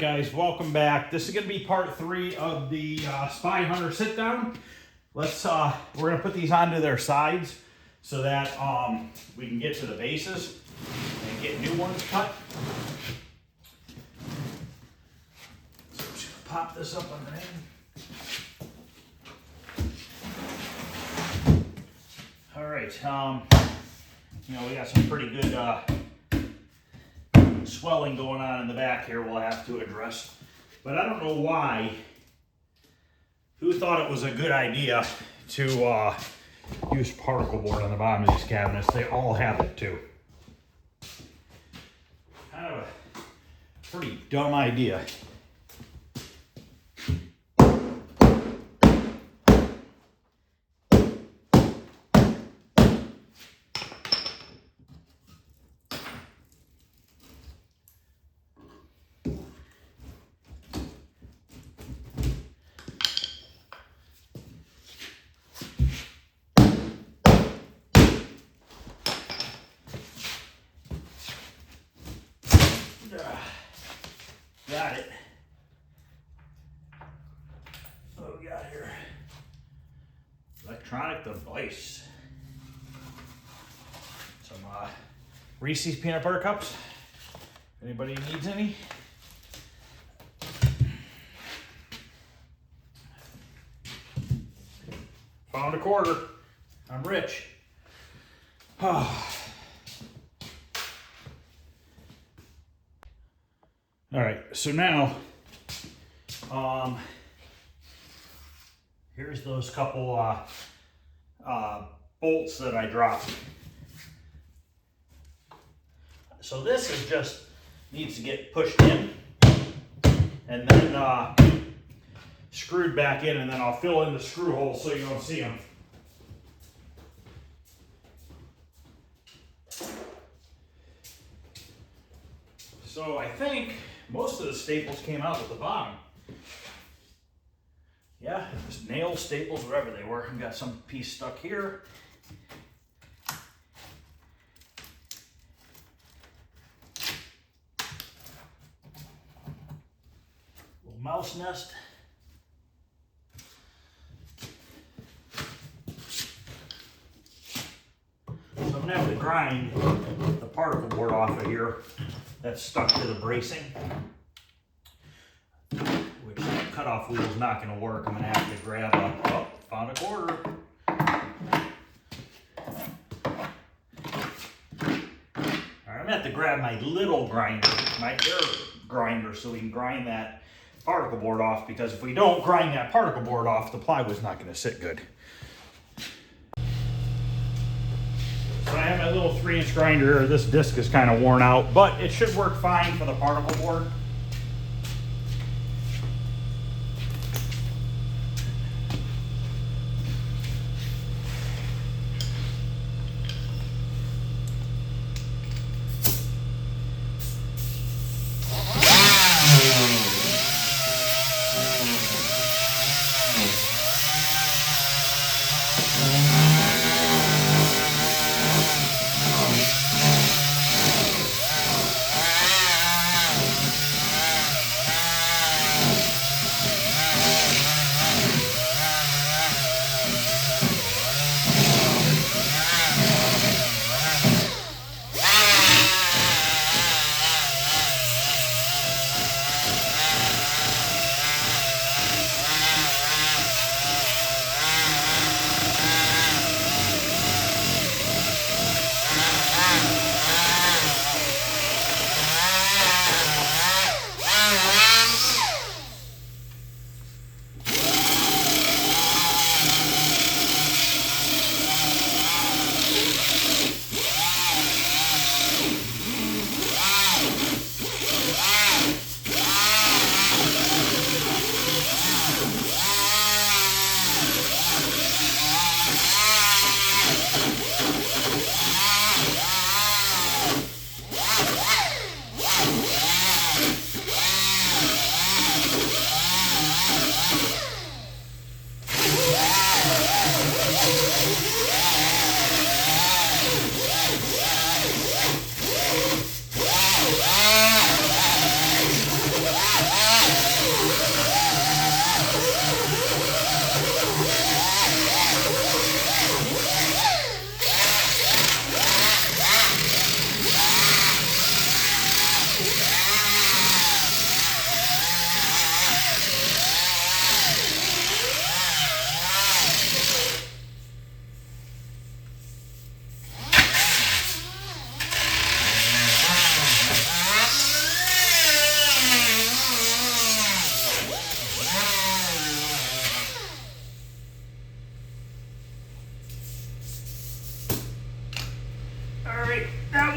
guys, welcome back. This is going to be part 3 of the Spy Hunter sit down. We're going to put these onto their sides so that we can get to the bases and get new ones cut. So I'm just going to pop this up on the end. All right, we got some pretty good swelling going on in the back here we'll have to address. But I don't know why, who thought it was a good idea to use particle board on the bottom of these cabinets. They all have it too. Kind of a pretty dumb idea. Got it. What do we got here? Electronic device. Some Reese's peanut butter cups. Anybody needs any? Found a quarter. I'm rich. All right, so now, here's those couple bolts that I dropped. So this is just needs to get pushed in and then screwed back in, and then I'll fill in the screw holes so you don't see them. So I think most of the staples came out at the bottom. Yeah, just nails, staples, wherever they were. I've got some piece stuck here. Little mouse nest. So I'm gonna have to grind the particle board off of here. That's stuck to the bracing, which that cutoff wheel is not going to work. I'm going to have to grab found a quarter. All right, I'm going to have to grab my little grinder, my air grinder, so we can grind that particle board off, because if we don't grind that particle board off, the plywood's not going to sit good. So I have my little 3-inch grinder here. This disc is kind of worn out, but it should work fine for the particle board.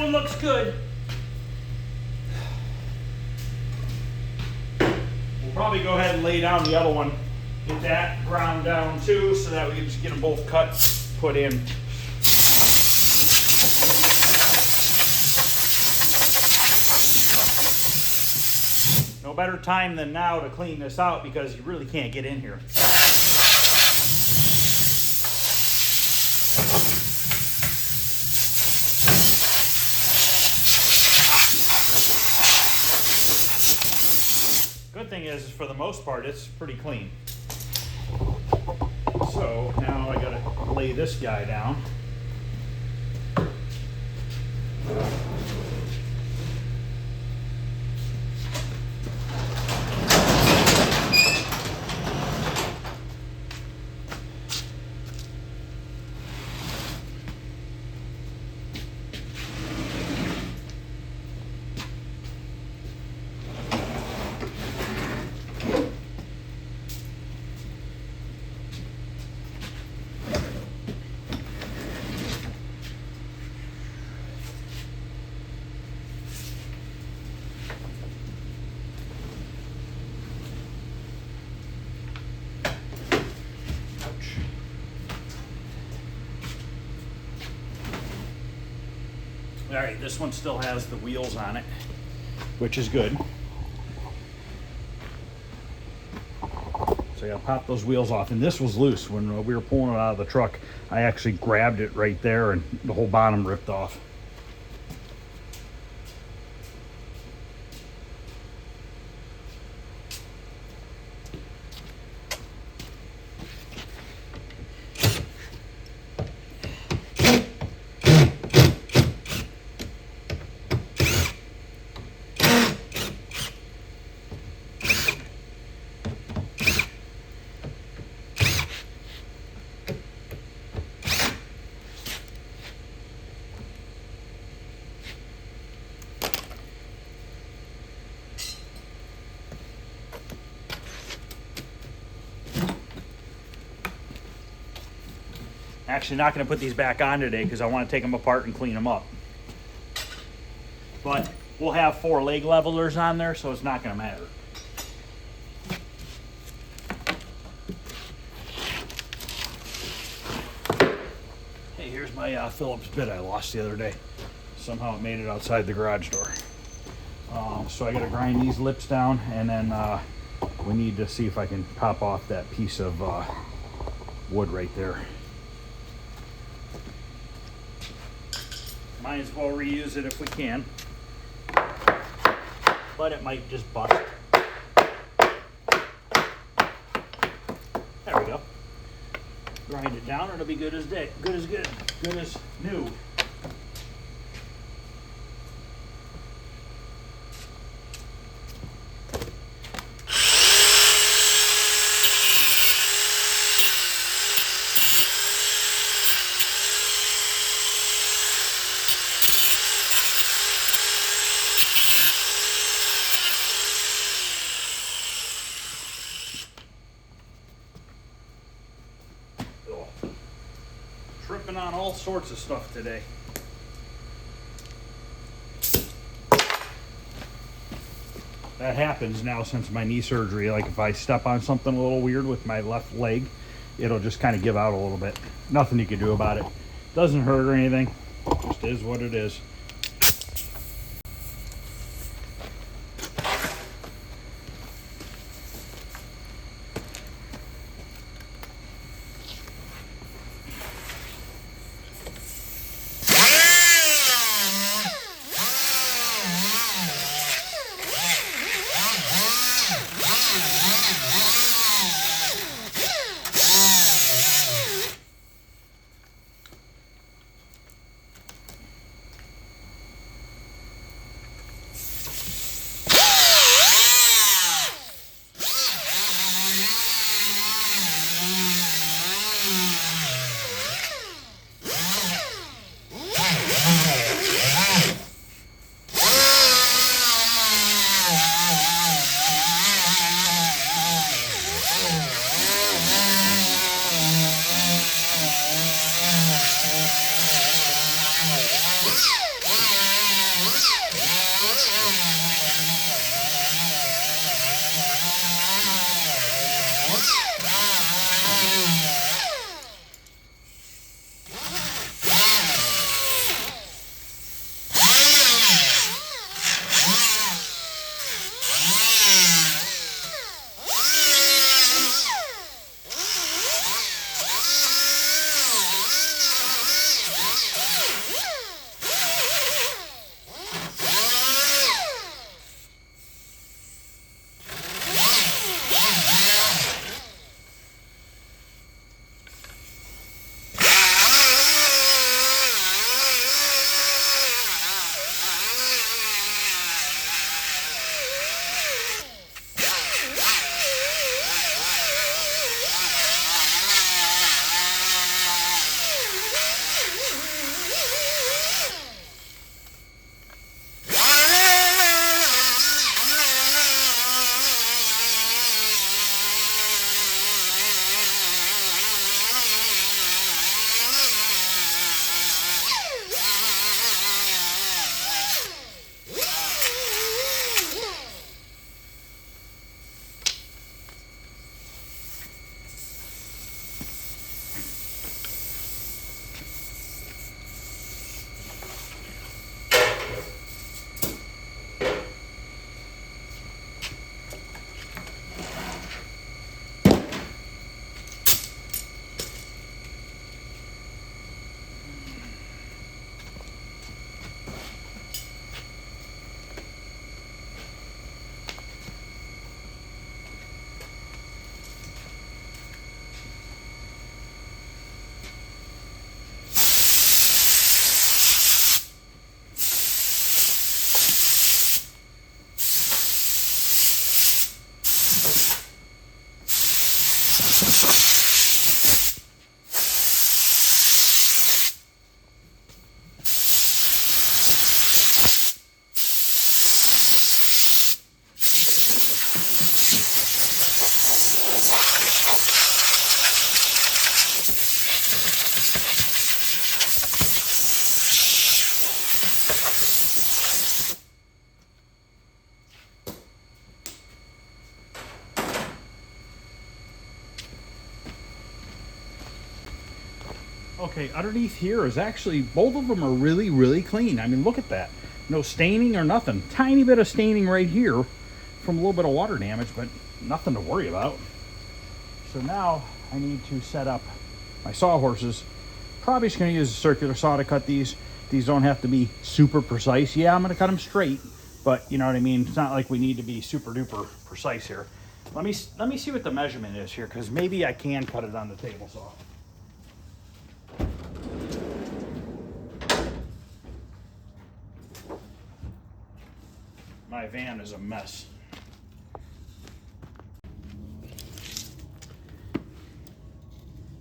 one looks good. We'll probably go ahead and lay down the other one. Get that ground down too, so that we can just get them both cut, put in. No better time than now to clean this out because you really can't get in here. Good thing is, for the most part, it's pretty clean. So now I gotta lay this guy down. All right, this one still has the wheels on it, which is good. So I gotta pop those wheels off. And this was loose when we were pulling it out of the truck. I actually grabbed it right there and the whole bottom ripped off. Actually not going to put these back on today because I want to take them apart and clean them up. But we'll have 4 leg levelers on there, so it's not going to matter. Hey, here's my Phillips bit I lost the other day. Somehow it made it outside the garage door. So I got to grind these lips down, and then we need to see if I can pop off that piece of wood right there. Might as well reuse it if we can, but it might just bust. There we go. Grind it down, it'll be good as new. Tripping on all sorts of stuff today. That happens now since my knee surgery. Like if I step on something a little weird with my left leg, it'll just kind of give out a little bit. Nothing you can do about it. Doesn't hurt or anything. Just is what it is. Okay, underneath here is actually, both of them are really, really clean. I mean, look at that. No staining or nothing. Tiny bit of staining right here from a little bit of water damage, but nothing to worry about. So now I need to set up my sawhorses. Probably just gonna use a circular saw to cut these. These don't have to be super precise. Yeah, I'm gonna cut them straight, but you know what I mean? It's not like we need to be super duper precise here. Let me see what the measurement is here, because maybe I can cut it on the table saw. My van is a mess.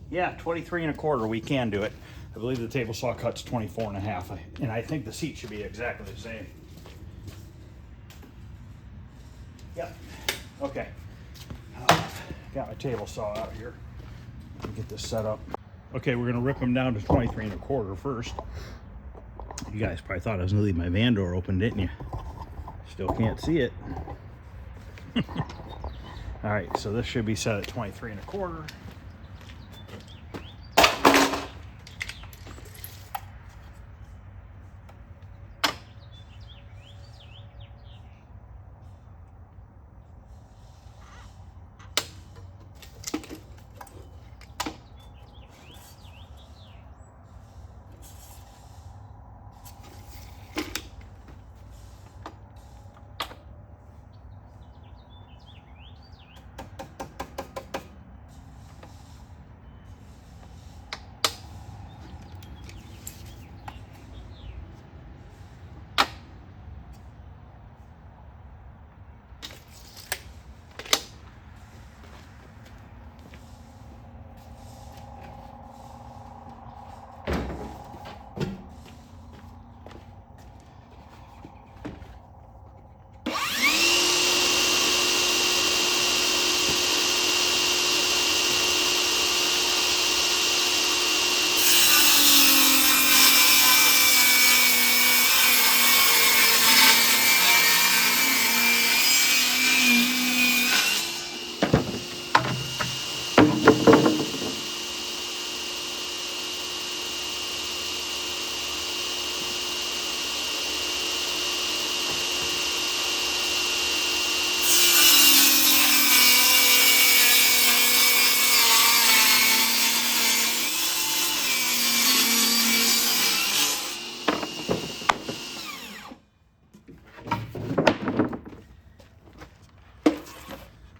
Yeah, 23 1/4, we can do it. I believe the table saw cuts 24 1/2, and I think the seat should be exactly the same. Yep, okay. Got my table saw out here. Let me get this set up. Okay, we're gonna rip them down to 23 1/4 first. You guys probably thought I was gonna leave my van door open, didn't you? Still can't see it. All right, so this should be set at 23 1/4.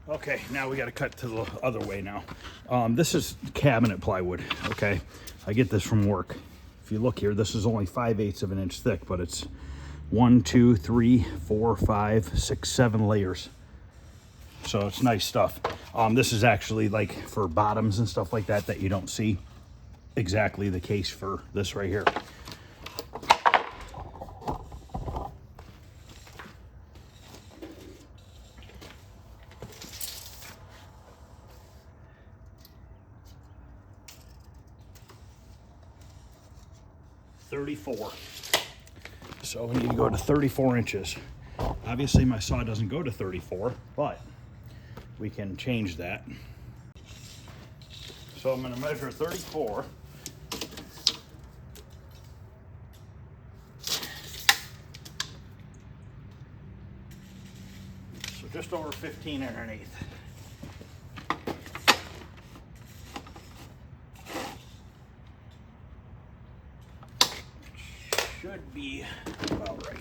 Okay, now we got to cut to the other way now. This is cabinet plywood, okay? I get this from work. If you look here, this is only 5/8 of an inch thick, but it's 1, 2, 3, 4, 5, 6, 7 layers. So it's nice stuff. This is actually like for bottoms and stuff like that you don't see. Exactly the case for this right here. So we need to go to 34 inches. Obviously my saw doesn't go to 34, but we can change that. So I'm going to measure 34. So just over 15 1/8. Should be about right.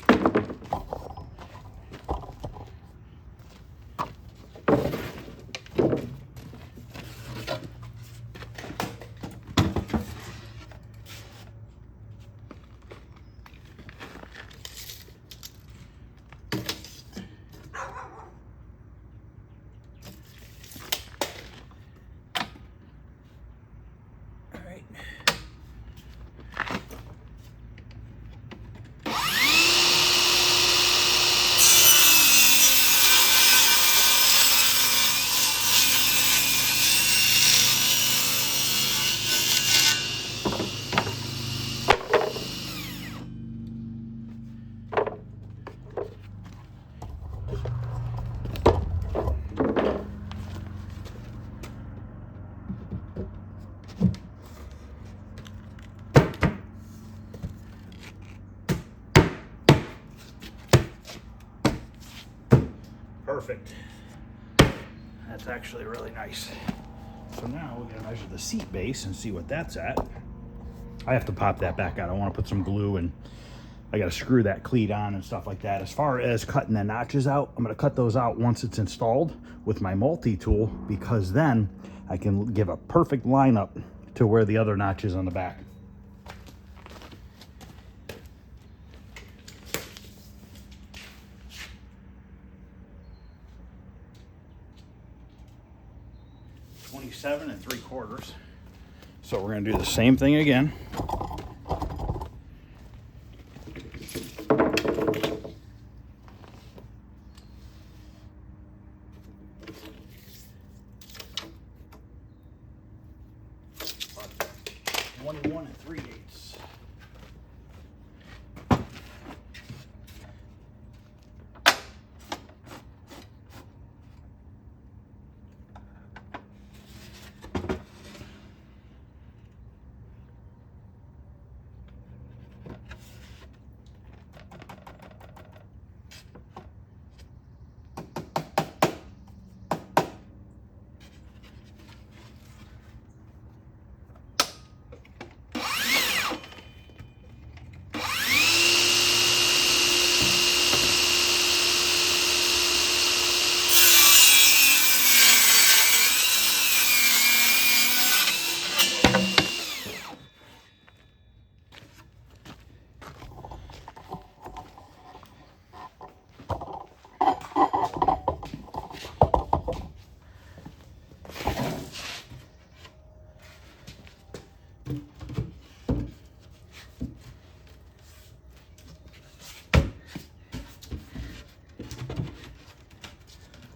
Perfect. That's actually really nice. So now we're gonna measure the seat base and see what that's at. I have to pop that back out. I want to put some glue and I got to screw that cleat on and stuff like that. As far as cutting the notches out, I'm going to cut those out once it's installed with my multi-tool, because then I can give a perfect lineup to where the other notch is on the back. $27 3/4. So we're going to do the same thing again. $21 3/8.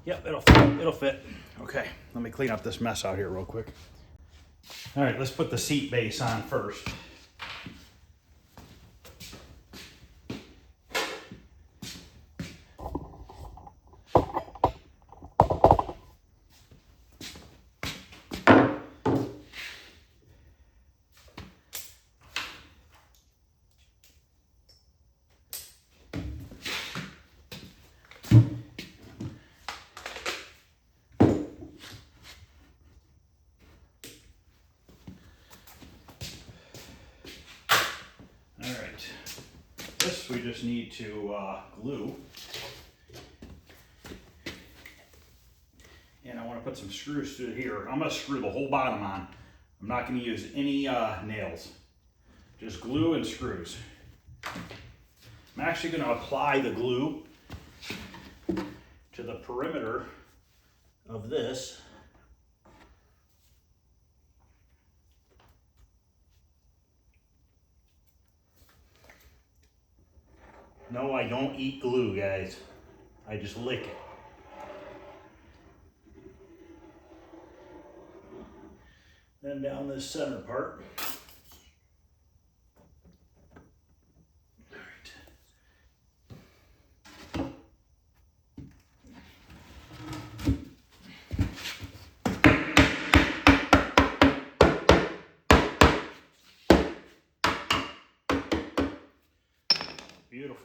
Yep, it'll fit. Okay, let me clean up this mess out here real quick. All right, let's put the seat base on first. This we just need to glue. And I want to put some screws through here. I'm going to screw the whole bottom on. I'm not going to use any nails. Just glue and screws. I'm actually going to apply the glue to the perimeter of this. No, I don't eat glue, guys. I just lick it. Then down this center part. All right. Beautiful.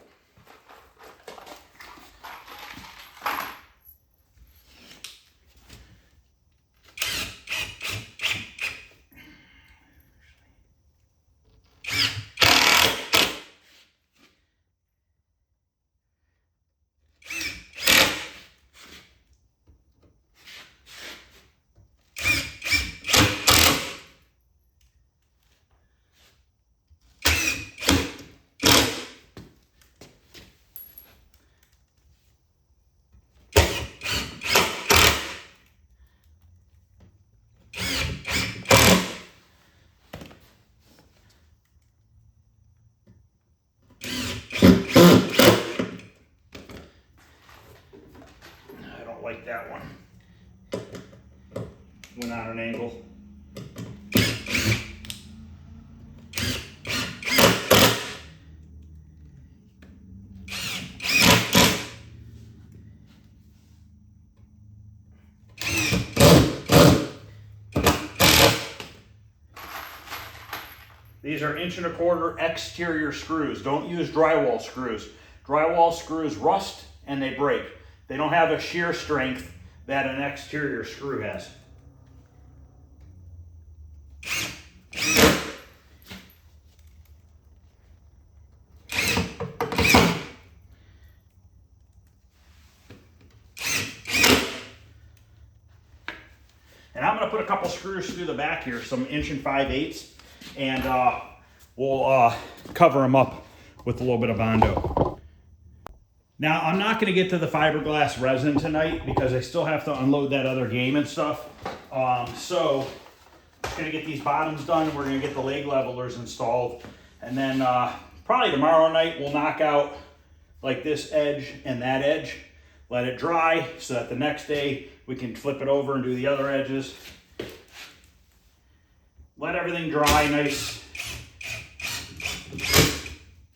Like that one. Went on an angle. These are 1¼ inch exterior screws. Don't use drywall screws. Drywall screws rust and they break. They don't have a shear strength that an exterior screw has. And I'm going to put a couple screws through the back here, some 1 5/8, and we'll cover them up with a little bit of Bondo. Now, I'm not going to get to the fiberglass resin tonight because I still have to unload that other game and stuff. So, I'm going to get these bottoms done, and we're going to get the leg levelers installed. And then probably tomorrow night, we'll knock out like this edge and that edge. Let it dry so that the next day we can flip it over and do the other edges. Let everything dry nice.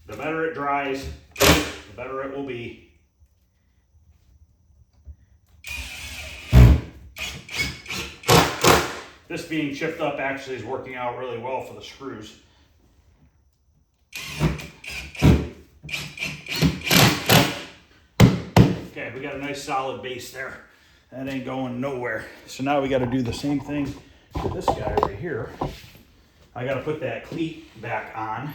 The better it dries, the better it will be. This being chipped up actually is working out really well for the screws. Okay, we got a nice solid base there. That ain't going nowhere. So now we got to do the same thing with this guy right here. I got to put that cleat back on.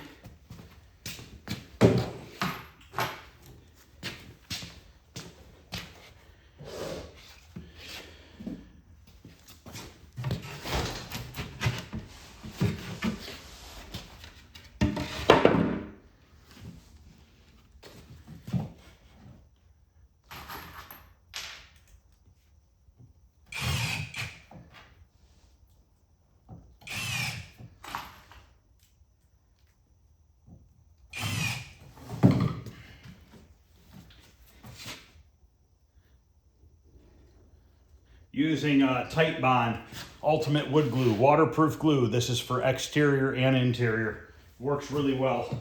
Using Tight Bond Ultimate Wood Glue, waterproof glue. This is for exterior and interior. Works really well.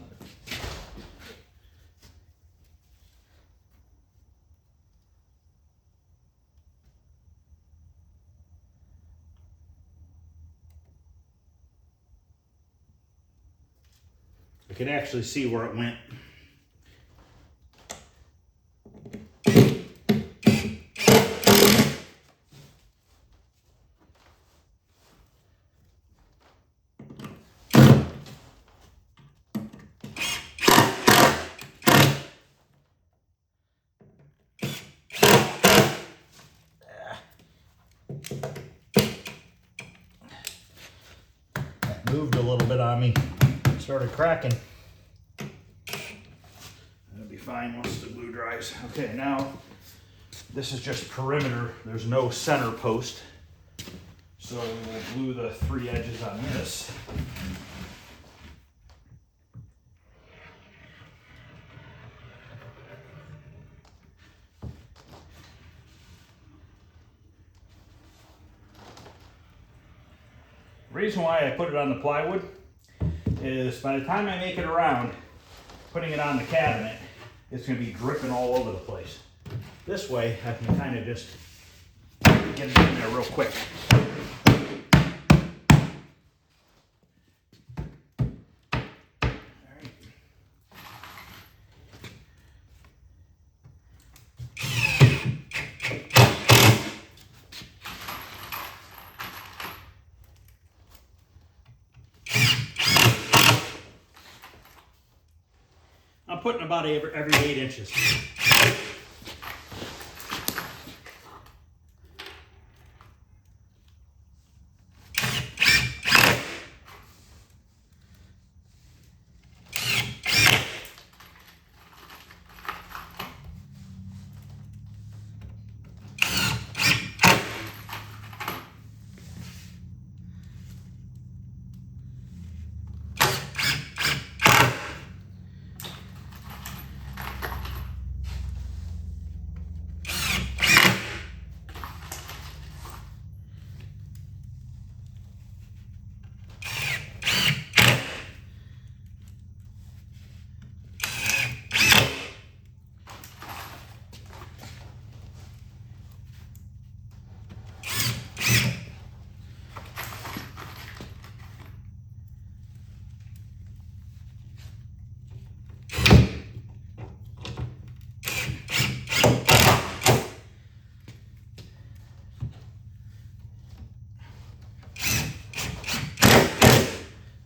I can actually see where it went. Moved a little bit on me, started cracking. That'll be fine once the glue dries. Okay, now this is just perimeter. There's no center post. So we'll glue the 3 edges on this. The reason why I put it on the plywood is by the time I make it around, putting it on the cabinet, it's going to be dripping all over the place. This way, I can kind of just get it in there real quick. I'm putting about every 8 inches.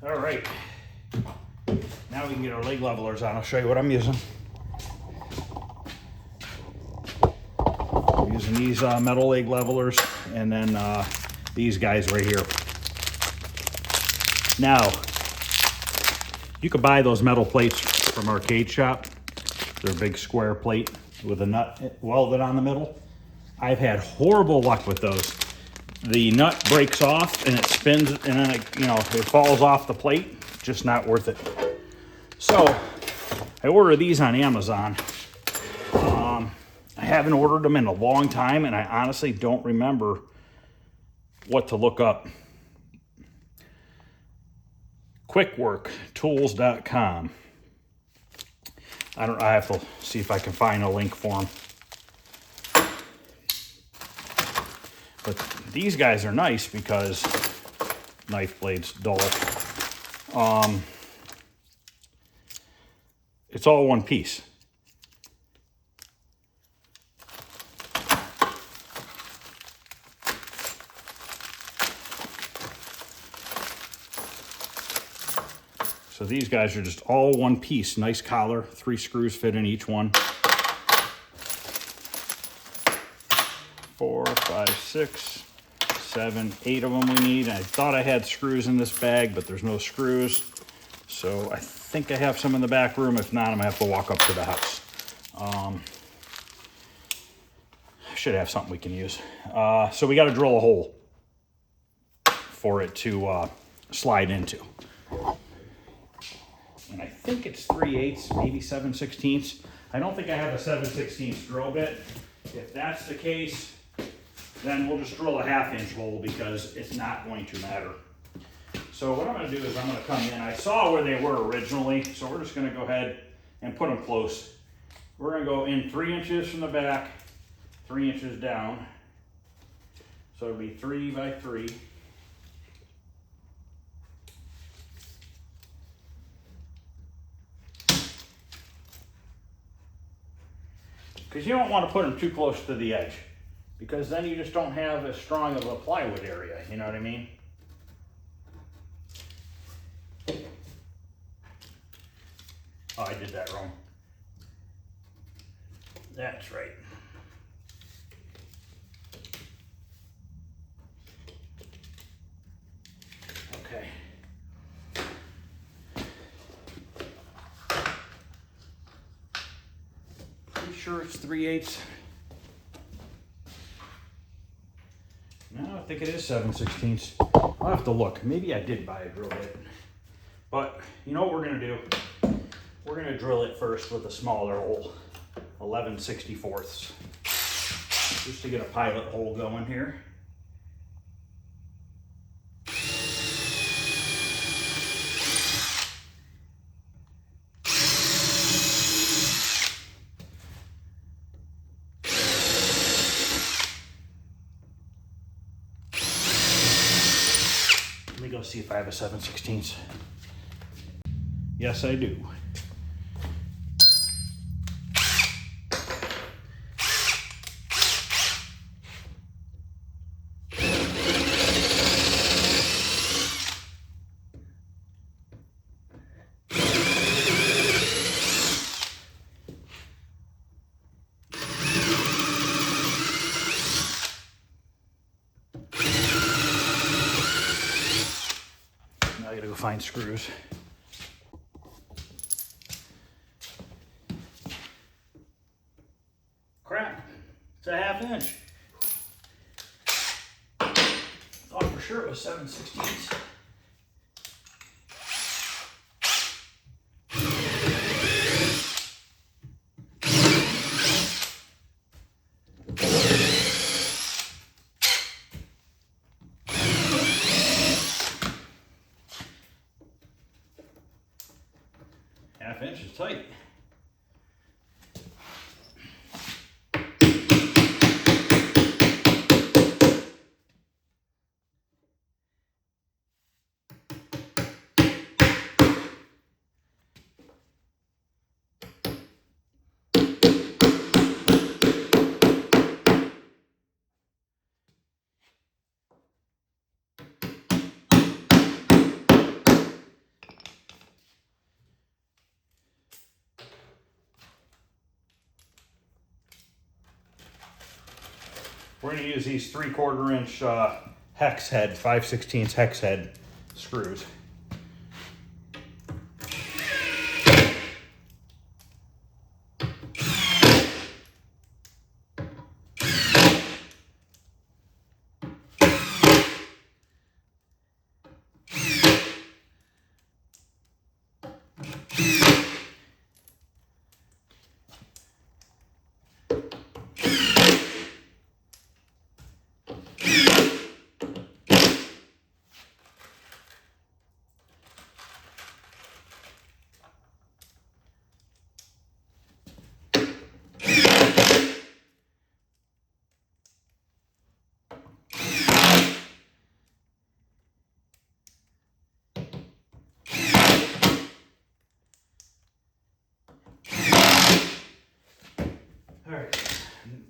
All right. Now we can get our leg levelers on. I'll show you what I'm using. I'm using these metal leg levelers and then these guys right here. Now, you could buy those metal plates from Arcade Shop. They're a big square plate with a nut welded on the middle. I've had horrible luck with those. The nut breaks off and it spins and then it falls off the plate. Just not worth it. So I ordered these on Amazon. I haven't ordered them in a long time and I honestly don't remember what to look up. Quickworktools.com. I have to see if I can find a link for them. But these guys are nice because knife blade's dull. It's all one piece. So these guys are just all one piece. Nice collar, 3 screws fit in each one. 4, 5, 6, 7, 8 of them we need. I thought I had screws in this bag, but there's no screws. So I think I have some in the back room. If not, I'm gonna have to walk up to the house. I should have something we can use. So we gotta drill a hole for it to slide into. And I think it's 3/8, maybe 7/16. I don't think I have a 7/16 drill bit. If that's the case, then we'll just drill a 1/2 inch hole because it's not going to matter. So what I'm going to do is I'm going to come in. I saw where they were originally, so we're just going to go ahead and put them close. We're going to go in 3 inches from the back, 3 inches down. So it'll be 3 by 3. Because you don't want to put them too close to the edge, because then you just don't have as strong of a plywood area, you know what I mean? Oh, I did that wrong. That's right. Okay. Pretty sure it's 3/8. No, I think it is 7/16. I'll have to look. Maybe I did buy a drill bit. But you know what we're gonna do? We're gonna drill it first with a smaller hole, 11/64, just to get a pilot hole going here. Let me go see if I have a 7/16. Yes, I do. Now I gotta go find screws. Crap, it's a 1/2 inch. Thought for sure it was 7/16. Half inch is tight. We're gonna use these 3/4 inch hex head, 5/16 hex head screws.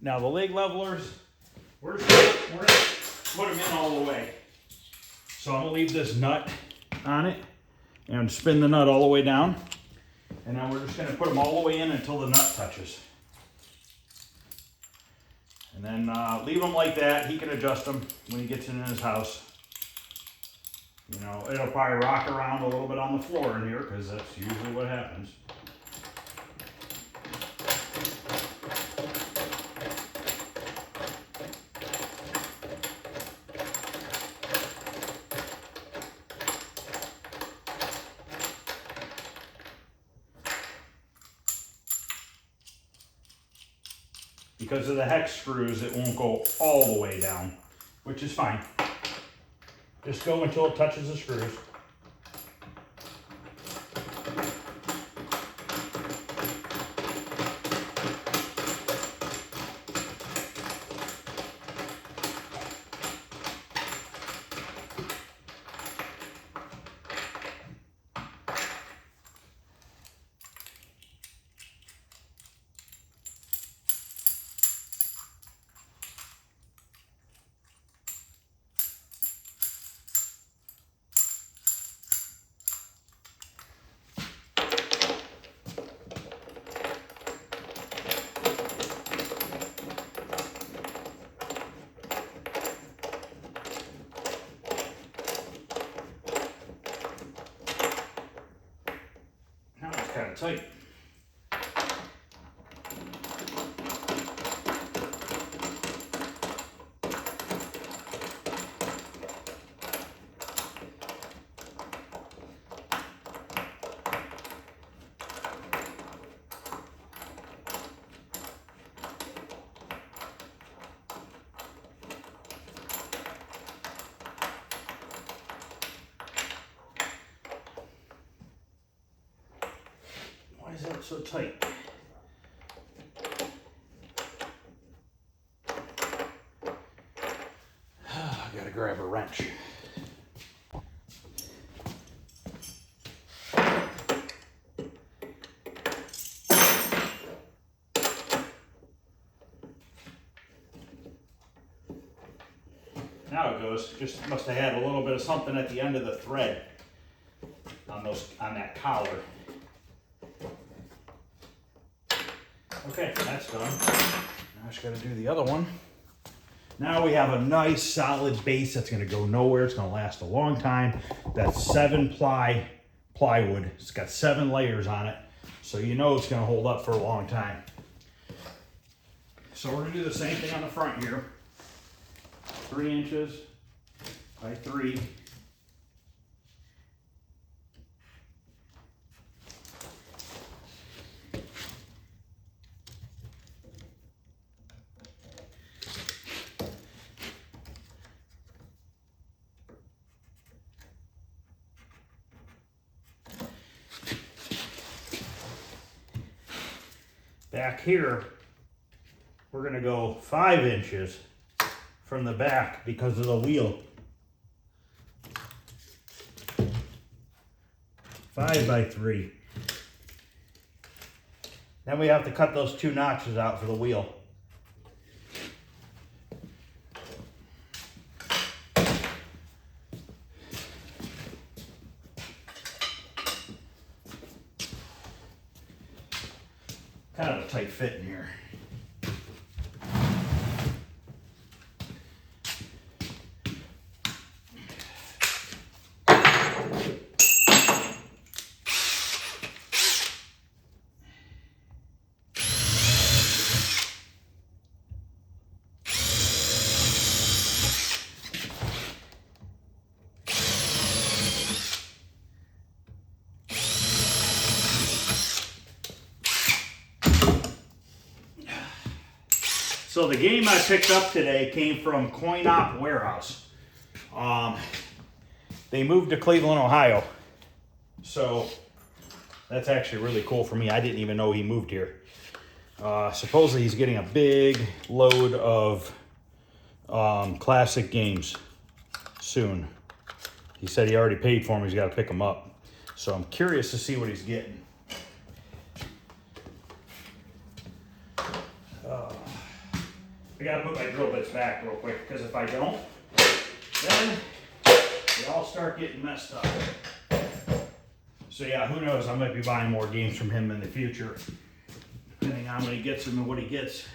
Now the leg levelers, we're gonna put them in all the way. So I'm gonna leave this nut on it and spin the nut all the way down. And now we're just gonna put them all the way in until the nut touches. And then leave them like that. He can adjust them when he gets in his house. You know, it'll probably rock around a little bit on the floor in here because that's usually what happens. Because of the hex screws, it won't go all the way down, which is fine. Just go until it touches the screws. Kind of tight. Why is that so tight? I gotta grab a wrench. Now it goes. Just must have had a little bit of something at the end of the thread on that collar. Okay, that's done. Now I just gotta do the other one. Now we have a nice solid base that's gonna go nowhere. It's gonna last a long time. That's 7-ply plywood. It's got 7 layers on it. So you know it's gonna hold up for a long time. So we're gonna do the same thing on the front here. 3 inches by 3. Back here, we're gonna go 5 inches from the back because of the wheel. 5 by 3. Then we have to cut those 2 notches out for the wheel. Kind of a tight fit in here. So the game I picked up today came from Coin Op Warehouse. They moved to Cleveland, Ohio. So that's actually really cool for me. I didn't even know he moved here. Supposedly he's getting a big load of classic games soon. He said he already paid for them. He's got to pick them up. So I'm curious to see what he's getting. I gotta put my drill bits back real quick, because if I don't, then they all start getting messed up. So yeah, who knows? I might be buying more games from him in the future, depending on when he gets them and what he gets.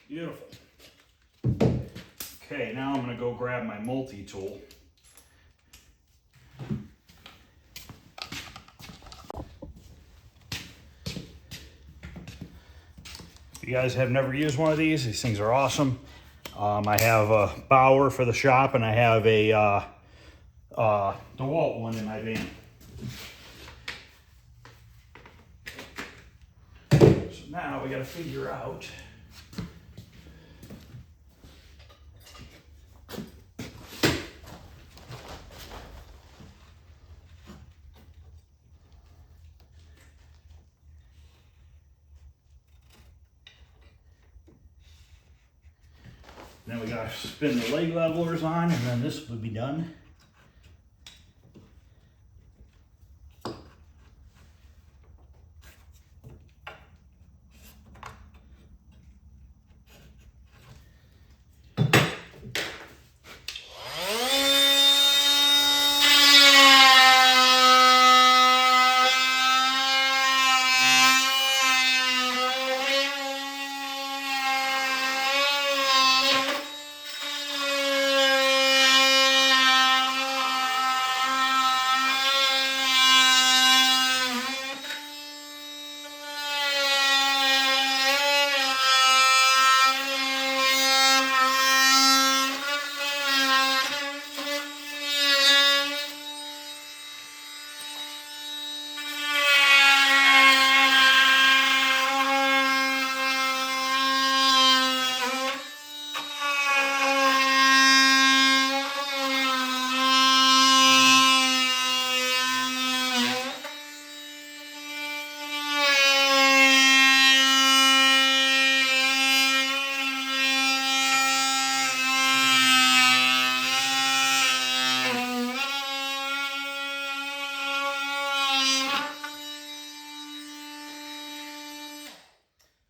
Beautiful. Okay, now I'm going to go grab my multi-tool. If you guys have never used one of these things are awesome. I have a Bauer for the shop, and I have a DeWalt one in my van. So now we got to figure out then we got to spin the leg levelers on, and then this would be done.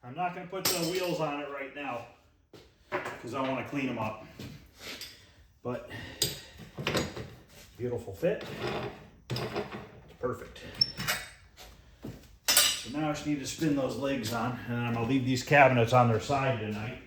I'm not going to put the wheels on it right now because I want to clean them up. But beautiful fit. Perfect. So now I just need to spin those legs on, and I'm gonna leave these cabinets on their side tonight.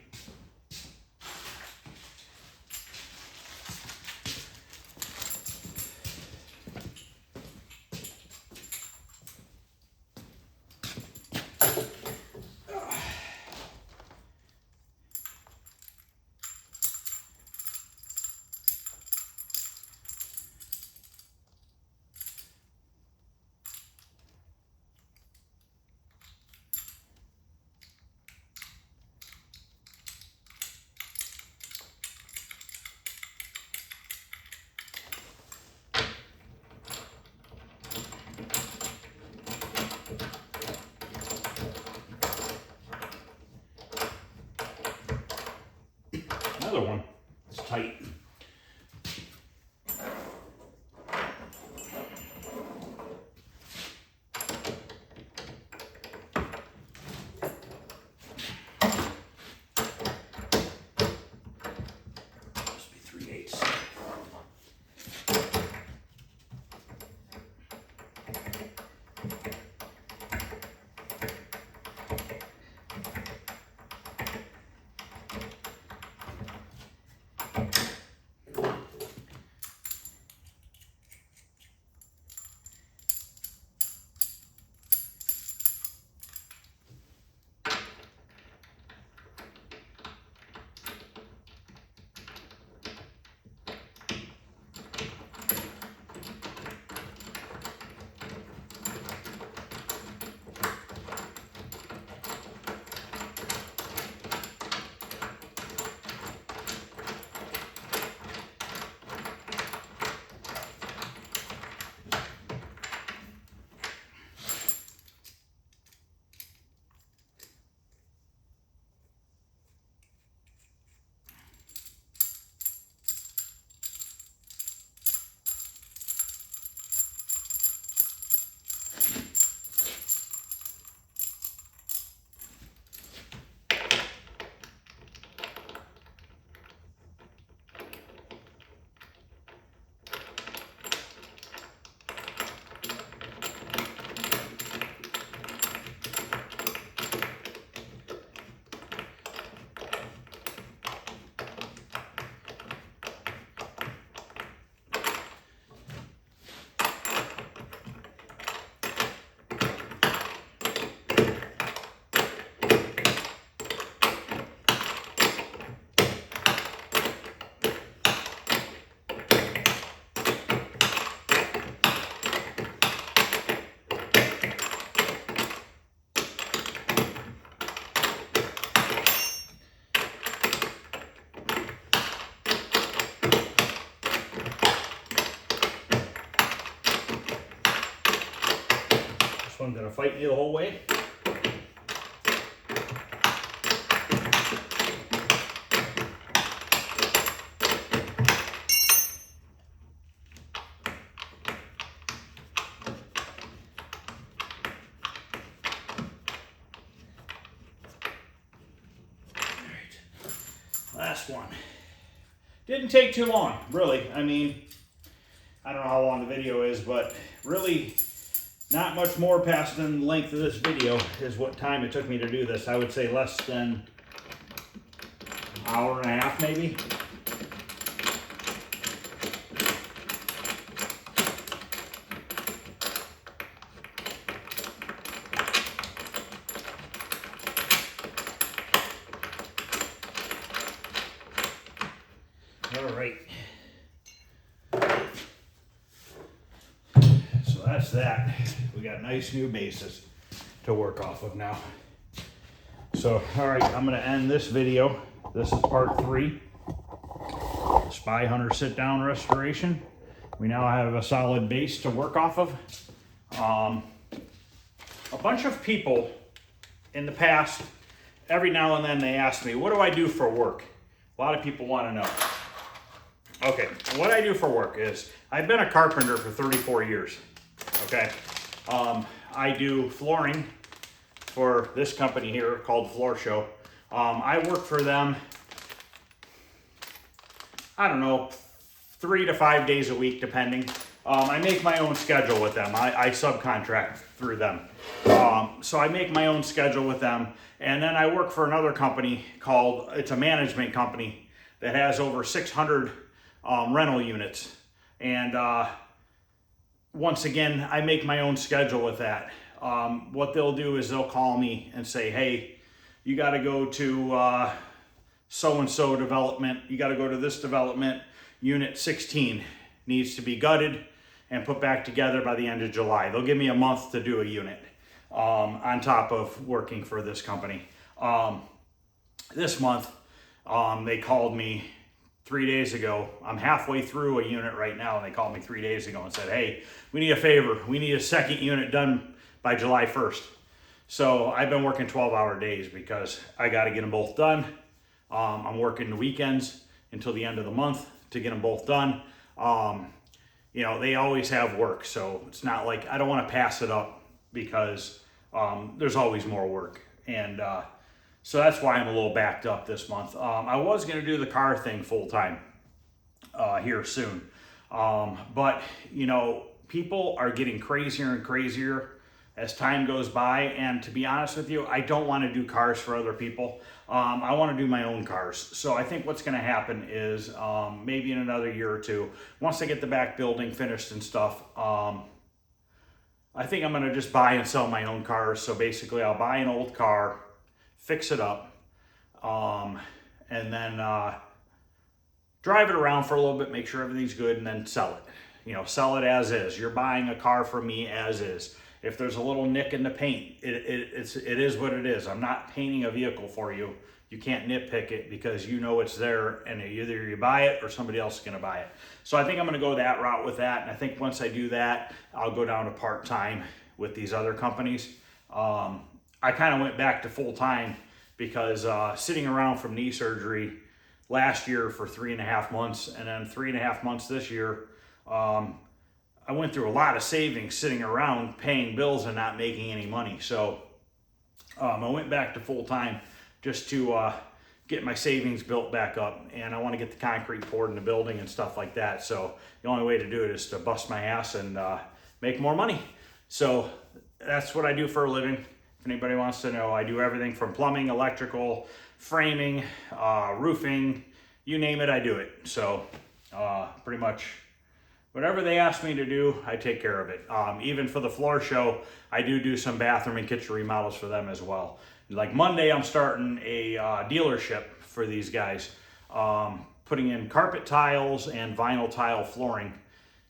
Another one. It's tight. Must be 3/8. This one's gonna fight me the whole way. Last one. Didn't take too long, really. I mean, I don't know how long the video is, but really not much more past than the length of this video is what time it took me to do this. I would say less than an hour and a half, maybe. All right. So that's that. We got nice new bases to work off of now. So, all right, I'm gonna end this video. This is part 3, Spy Hunter sit down restoration. We now have a solid base to work off of. A bunch of people in the past, every now and then they ask me, what do I do for work? A lot of people wanna know. Okay, what I do for work is, I've been a carpenter for 34 years, okay? I do flooring for this company here called Floor Show. I work for them, I don't know, 3 to 5 days a week, depending. I make my own schedule with them. I subcontract through them. So I make my own schedule with them. And then I work for another company it's a management company that has over 600 rental units. And once again, I make my own schedule with that. What they'll do is they'll call me and say, hey, you got to go to so-and-so development. You got to go to this development. Unit 16 needs to be gutted and put back together by the end of July. They'll give me a month to do a unit on top of working for this company. This month, they called me 3 days ago. I'm halfway through a unit right now, and they called me 3 days ago and said, hey, we need a favor. We need a second unit done by July 1st. So I've been working 12-hour days because I got to get them both done. I'm working the weekends until the end of the month to get them both done. You know, they always have work, so it's not like I don't want to pass it up because there's always more work. And so that's why I'm a little backed up this month. I was going to do the car thing full time here soon. But, you know, people are getting crazier and crazier as time goes by. And to be honest with you, I don't want to do cars for other people. I want to do my own cars. So I think what's going to happen is maybe in another year or two, once I get the back building finished and stuff, I think I'm going to just buy and sell my own cars. So basically I'll buy an old car, fix it up, and then drive it around for a little bit, make sure everything's good, and then sell it. You know, sell it as is. You're buying a car from me as is. If there's a little nick in the paint, it is what it is. I'm not painting a vehicle for you. You can't nitpick it because you know it's there, and either you buy it or somebody else is going to buy it. So I think I'm going to go that route with that, and I think once I do that, I'll go down to part-time with these other companies. I kind of went back to full-time because sitting around from knee surgery last year for 3.5 months, and then 3.5 months this year, I went through a lot of savings sitting around paying bills and not making any money. So I went back to full-time just to get my savings built back up, and I want to get the concrete poured in the building and stuff like that. So the only way to do it is to bust my ass and make more money. So that's what I do for a living. If anybody wants to know, I do everything from plumbing, electrical, framing, roofing, you name it, I do it. So pretty much whatever they ask me to do, I take care of it. Even for the floor show, I do some bathroom and kitchen remodels for them as well. Like Monday, I'm starting a dealership for these guys, putting in carpet tiles and vinyl tile flooring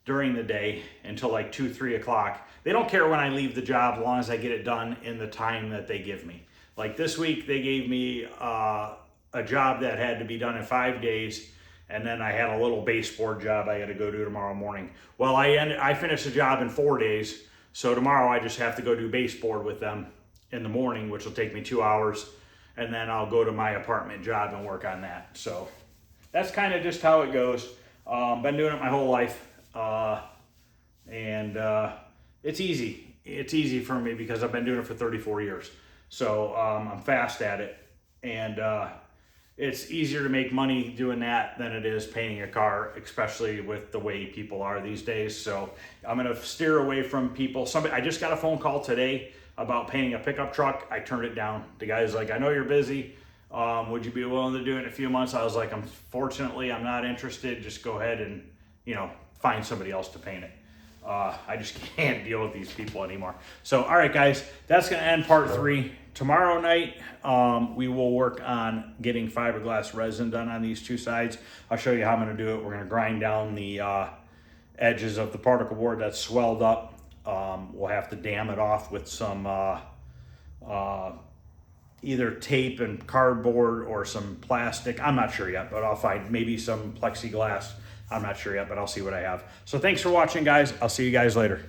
during the day until like 2, 3 o'clock. They don't care when I leave the job as long as I get it done in the time that they give me. Like this week, they gave me a job that had to be done in 5 days. And then I had a little baseboard job I got to go do tomorrow morning. Well, I finished the job in 4 days. So tomorrow I just have to go do baseboard with them in the morning, which will take me 2 hours. And then I'll go to my apartment job and work on that. So that's kind of just how it goes. Been doing it my whole life. It's easy. It's easy for me because I've been doing it for 34 years. So I'm fast at it. And it's easier to make money doing that than it is painting a car, especially with the way people are these days. So I'm going to steer away from people. I just got a phone call today about painting a pickup truck. I turned it down. The guy's like, I know you're busy. Would you be willing to do it in a few months? I was like, unfortunately, I'm not interested. Just go ahead and, find somebody else to paint it. I just can't deal with these people anymore. So, all right, guys, that's going to end part 3. Tomorrow night, we will work on getting fiberglass resin done on these 2 sides. I'll show you how I'm going to do it. We're going to grind down the edges of the particle board that's swelled up. We'll have to dam it off with some either tape and cardboard or some plastic. I'm not sure yet, but I'll find maybe some plexiglass. I'm not sure yet, but I'll see what I have. So thanks for watching, guys. I'll see you guys later.